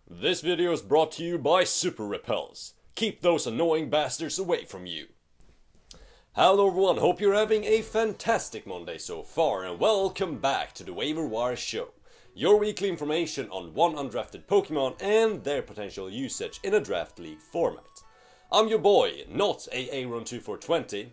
This video is brought to you by Super Repels. Keep those annoying bastards away from you. Hello everyone, hope you're having a fantastic Monday so far and welcome back to the Waiver Wire show. Your weekly information on undrafted Pokemon and their potential usage in a draft league format. I'm your boy, not Aaron2420,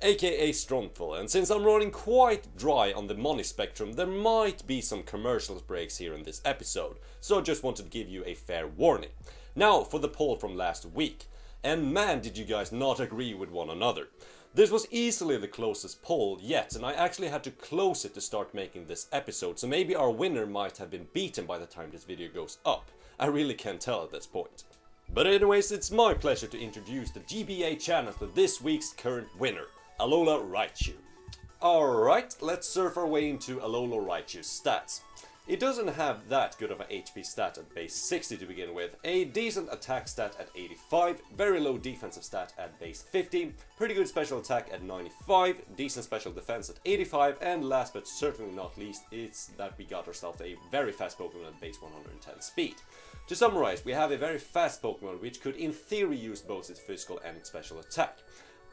aka Strompfel, and since I'm running quite dry on the money spectrum, there might be some commercials breaks here in this episode, so I just wanted to give you a fair warning. Now for the poll from last week, and man did you guys not agree with one another. This was easily the closest poll yet, and I actually had to close it to start making this episode, so maybe our winner might have been beaten by the time this video goes up. I really can't tell at this point. But anyways, it's my pleasure to introduce the GBA channel to this week's current winner, Alolan Raichu. Alright, let's surf our way into Alolan Raichu's stats. It doesn't have that good of a HP stat at base 60 to begin with, a decent attack stat at 85, very low defensive stat at base 50, pretty good special attack at 95, decent special defense at 85, and last but certainly not least, it's that we got ourselves a very fast Pokemon at base 110 speed. To summarize, we have a very fast Pokemon which could in theory use both its physical and its special attack.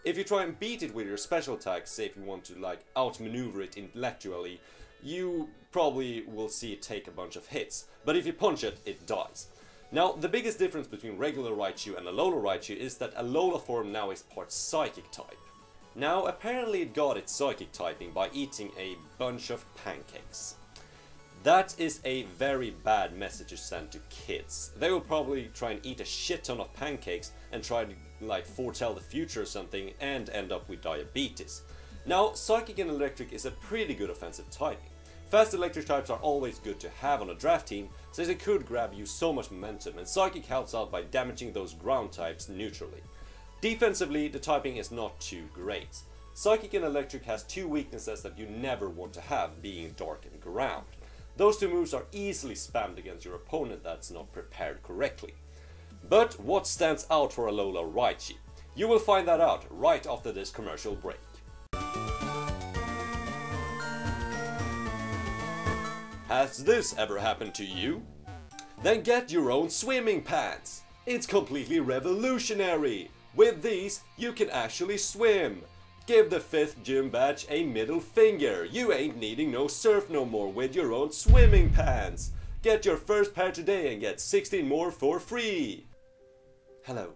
If you try and beat it with your special attack, say if you want to like outmaneuver it intellectually, you probably will see it take a bunch of hits, but if you punch it, it dies. Now, the biggest difference between regular Raichu and Alolan Raichu is that Alola form now is part Psychic type. Now, apparently it got its Psychic typing by eating a bunch of pancakes. That is a very bad message to send to kids. They will probably try and eat a shit ton of pancakes and try to like foretell the future or something and end up with diabetes. Now, Psychic and Electric is a pretty good offensive typing. Fast electric types are always good to have on a draft team, since it could grab you so much momentum, and Psychic helps out by damaging those ground types neutrally. Defensively, the typing is not too great. Psychic and Electric has two weaknesses that you never want to have, being Dark and Ground. Those two moves are easily spammed against your opponent that's not prepared correctly. But what stands out for Alolan Raichu? You will find that out right after this commercial break. Has this ever happened to you? Then get your own swimming pants! It's completely revolutionary! With these, you can actually swim! Give the 5th gym badge a middle finger! You ain't needing no surf no more with your own swimming pants! Get your first pair today and get 16 more for free! Hello.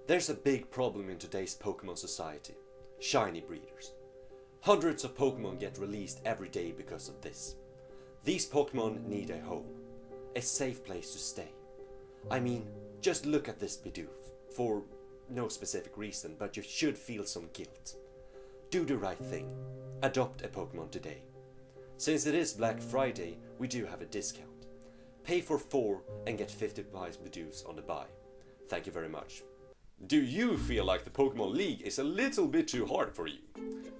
There's a big problem in today's Pokemon society. Shiny breeders. Hundreds of Pokemon get released every day because of this. These Pokemon need a home, a safe place to stay. I mean, just look at this Bidoof, for no specific reason, but you should feel some guilt. Do the right thing, adopt a Pokemon today. Since it is Black Friday, we do have a discount. Pay for 4 and get 55 Bidoofs on the buy. Thank you very much. Do you feel like the Pokemon League is a little bit too hard for you?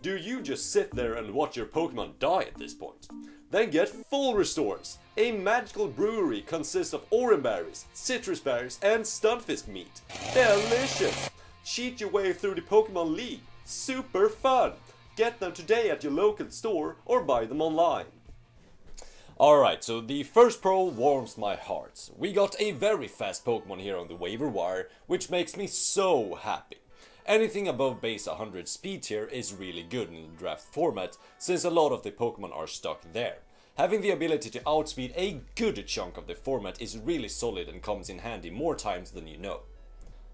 Do you just sit there and watch your Pokemon die at this point? Then get Full Restores! A magical brewery consists of orange berries, citrus berries and stunfisk meat. Delicious! Cheat your way through the Pokemon League. Super fun! Get them today at your local store or buy them online. Alright, so the first pro warms my heart. We got a very fast Pokemon here on the Waiver Wire, which makes me so happy. Anything above base 100 speed tier is really good in the draft format, since a lot of the Pokemon are stuck there. Having the ability to outspeed a good chunk of the format is really solid and comes in handy more times than you know.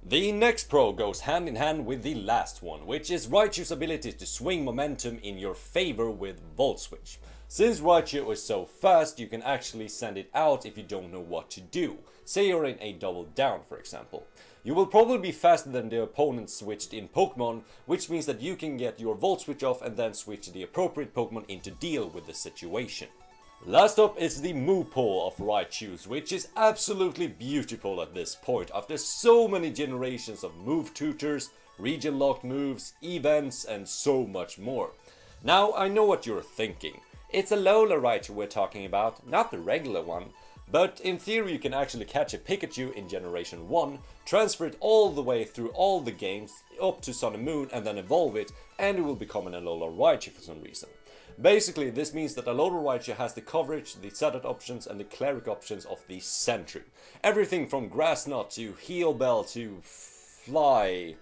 The next pro goes hand in hand with the last one, which is Raichu's ability to swing momentum in your favor with Volt Switch. Since Raichu is so fast, you can actually send it out if you don't know what to do. Say you're in a double down, for example. You will probably be faster than the opponent switched in Pokemon, which means that you can get your Volt Switch off and then switch the appropriate Pokemon in to deal with the situation. Last up is the move pool of Raichu's, which is absolutely beautiful at this point after so many generations of move tutors, region locked moves, events and so much more. Now I know what you're thinking. It's a Alolan Raichu we're talking about, not the regular one. But in theory you can actually catch a Pikachu in Generation 1, transfer it all the way through all the games up to Sun and Moon and then evolve it and it will become an Alolan Raichu for some reason. Basically, this means that Alolan Raichu has the coverage, the setup options, and the cleric options of the Sentry. Everything from Grass Knot to Heal Bell to Fly.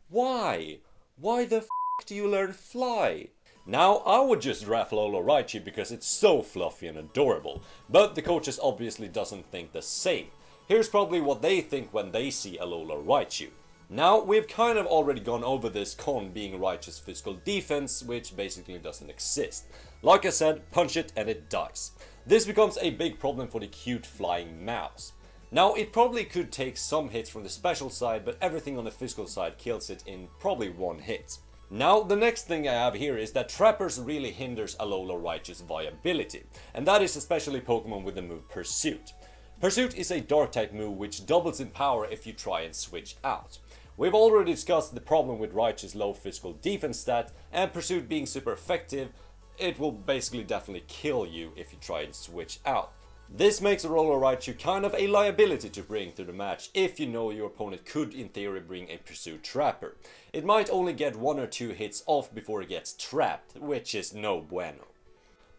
Why? Why the f do you learn Fly? Now, I would just draft Alolan Raichu because it's so fluffy and adorable, but the coaches obviously doesn't think the same. Here's probably what they think when they see Alolan Raichu. Now, we've kind of already gone over this con being Raichu's physical defense, which basically doesn't exist. Like I said, punch it and it dies. This becomes a big problem for the cute flying mouse. Now, it probably could take some hits from the special side, but everything on the physical side kills it in probably one hit. Now, the next thing I have here is that Trappers really hinders Alolan Raichu's viability, and that is especially Pokemon with the move Pursuit. Pursuit is a dark type move which doubles in power if you try and switch out. We've already discussed the problem with Raichu's low physical defense stat, and Pursuit being super effective, it will basically definitely kill you if you try and switch out. This makes Alolan Raichu kind of a liability to bring to the match if you know your opponent could in theory bring a Pursuit Trapper. It might only get 1 or 2 hits off before it gets trapped, which is no bueno.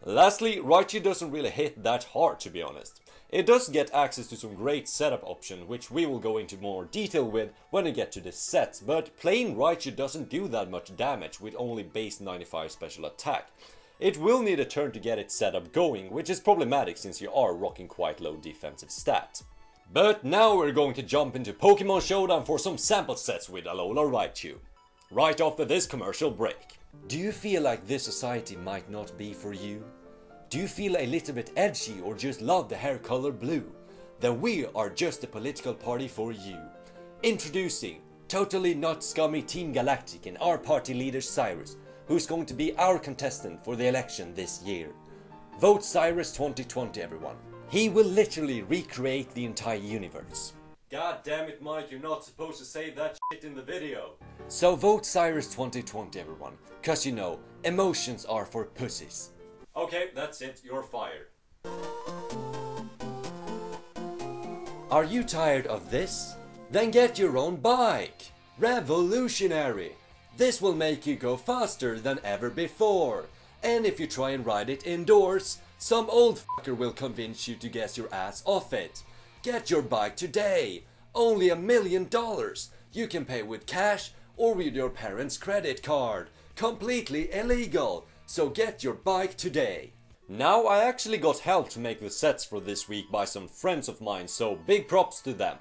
Lastly, Raichu doesn't really hit that hard, to be honest. It does get access to some great setup options, which we will go into more detail with when we get to the sets, but plain Raichu doesn't do that much damage with only base 95 special attack. It will need a turn to get its setup going, which is problematic since you are rocking quite low defensive stat. But now we're going to jump into Pokemon Showdown for some sample sets with Alolan Raichu. Right after this commercial break. Do you feel like this society might not be for you? Do you feel a little bit edgy or just love the hair color blue? Then we are just the political party for you. Introducing Totally Not Scummy Team Galactic and our party leader Cyrus, who's going to be our contestant for the election this year. Vote Cyrus 2020, everyone. He will literally recreate the entire universe. God damn it, Mike, you're not supposed to say that shit in the video. So vote Cyrus 2020, everyone, cause you know, emotions are for pussies. Okay, that's it, you're fired. Are you tired of this? Then get your own bike! Revolutionary! This will make you go faster than ever before. And if you try and ride it indoors, some old fucker will convince you to get your ass off it. Get your bike today! Only $1 million! You can pay with cash or with your parents' credit card. Completely illegal! So get your bike today! Now, I actually got help to make the sets for this week by some friends of mine, so big props to them.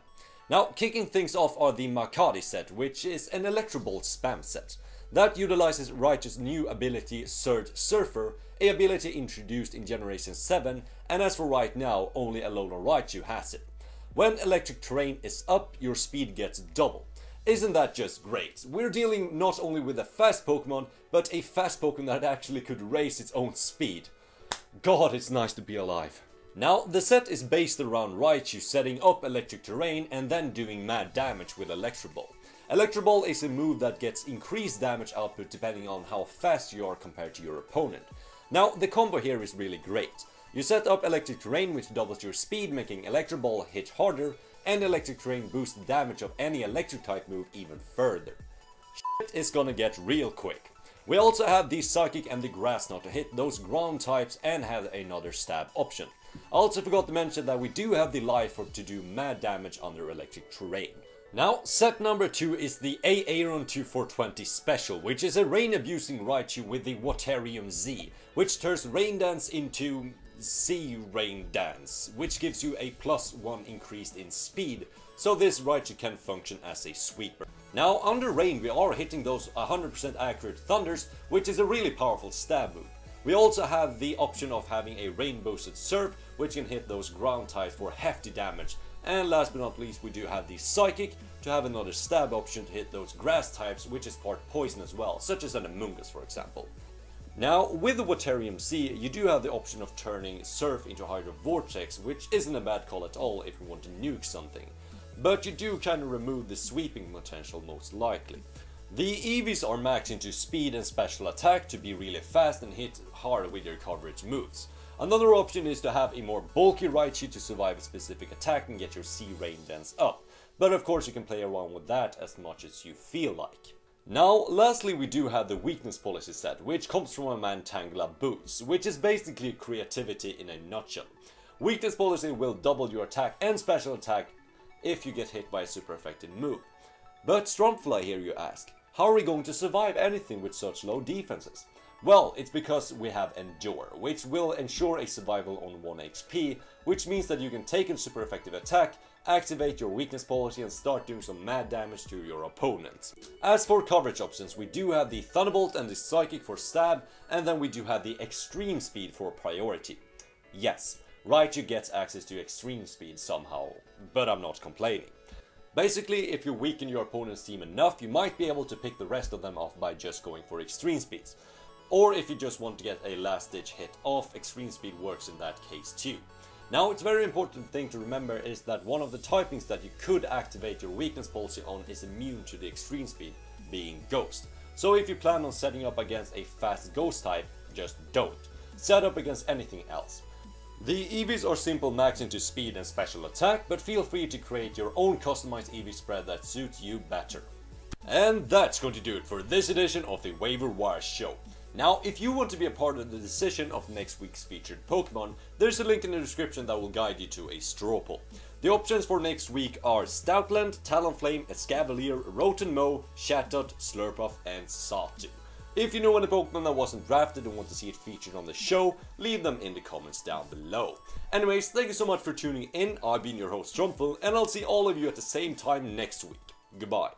Now, kicking things off are the Makati set, which is an Electrobolt spam set. That utilizes Raichu's new ability Surge Surfer, a ability introduced in Generation 7, and as for right now, only Alolan Raichu has it. When electric terrain is up, your speed gets double. Isn't that just great? We're dealing not only with a fast Pokemon, but a fast Pokemon that actually could raise its own speed. God, it's nice to be alive. Now, the set is based around Raichu setting up electric terrain and then doing mad damage with Electro Ball. Electro Ball is a move that gets increased damage output depending on how fast you are compared to your opponent. Now, the combo here is really great. You set up electric terrain which doubles your speed, making Electro Ball hit harder, and electric terrain boosts the damage of any electric type move even further. Shit is gonna get real quick. We also have the Psychic and the Grass Knot to hit those ground types and have another stab option. I also forgot to mention that we do have the Life Orb to do mad damage under electric terrain. Now, set number 2 is the Aeron 2420 special, which is a rain abusing Raichu with the Waterium Z, which turns Rain Dance into Z Rain Dance, which gives you a +1 increase in speed, so this Raichu can function as a sweeper. Now, under rain we are hitting those 100% accurate thunders, which is a really powerful stab move. We also have the option of having a rain boosted Surf, which can hit those ground types for hefty damage. And last but not least, we do have the Psychic to have another stab option to hit those grass types, which is part poison as well, such as an Amoonguss for example. Now, with the Waterium Z, you do have the option of turning Surf into Hydro Vortex, which isn't a bad call at all if you want to nuke something. But you do kind of remove the sweeping potential most likely. The EVs are maxed into speed and special attack to be really fast and hit hard with your coverage moves. Another option is to have a more bulky Raichu to survive a specific attack and get your C Rain Dance up. But of course you can play around with that as much as you feel like. Now, lastly, we do have the weakness policy set, which comes from a Mantangela boots, which is basically creativity in a nutshell. Weakness policy will double your attack and special attack if you get hit by a super effective move. But Strompfel, I hear you ask, how are we going to survive anything with such low defenses? Well, it's because we have Endure, which will ensure a survival on 1 HP, which means that you can take a super effective attack, activate your weakness policy and start doing some mad damage to your opponents. As for coverage options, we do have the Thunderbolt and the Psychic for stab, and then we do have the Extreme Speed for priority. Yes, Raichu gets access to Extreme Speed somehow, but I'm not complaining. Basically, if you weaken your opponent's team enough, you might be able to pick the rest of them off by just going for Extreme Speeds. Or if you just want to get a last ditch hit off, Extreme Speed works in that case too. Now, it's a very important thing to remember is that one of the typings that you could activate your weakness policy on is immune to the Extreme Speed, being Ghost. So if you plan on setting up against a fast Ghost type, just don't. Set up against anything else. The EVs are simple max into speed and special attack, but feel free to create your own customized EV spread that suits you better. And that's going to do it for this edition of the Waiver Wire show. Now, if you want to be a part of the decision of next week's featured Pokemon, there's a link in the description that will guide you to a Strawpoll. The options for next week are Stoutland, Talonflame, Escavalier, Rotom, Chatot, Slurpuff and Satu. If you know any Pokemon that wasn't drafted and want to see it featured on the show, leave them in the comments down below. Anyways, thank you so much for tuning in. I've been your host Strompfel, and I'll see all of you at the same time next week. Goodbye.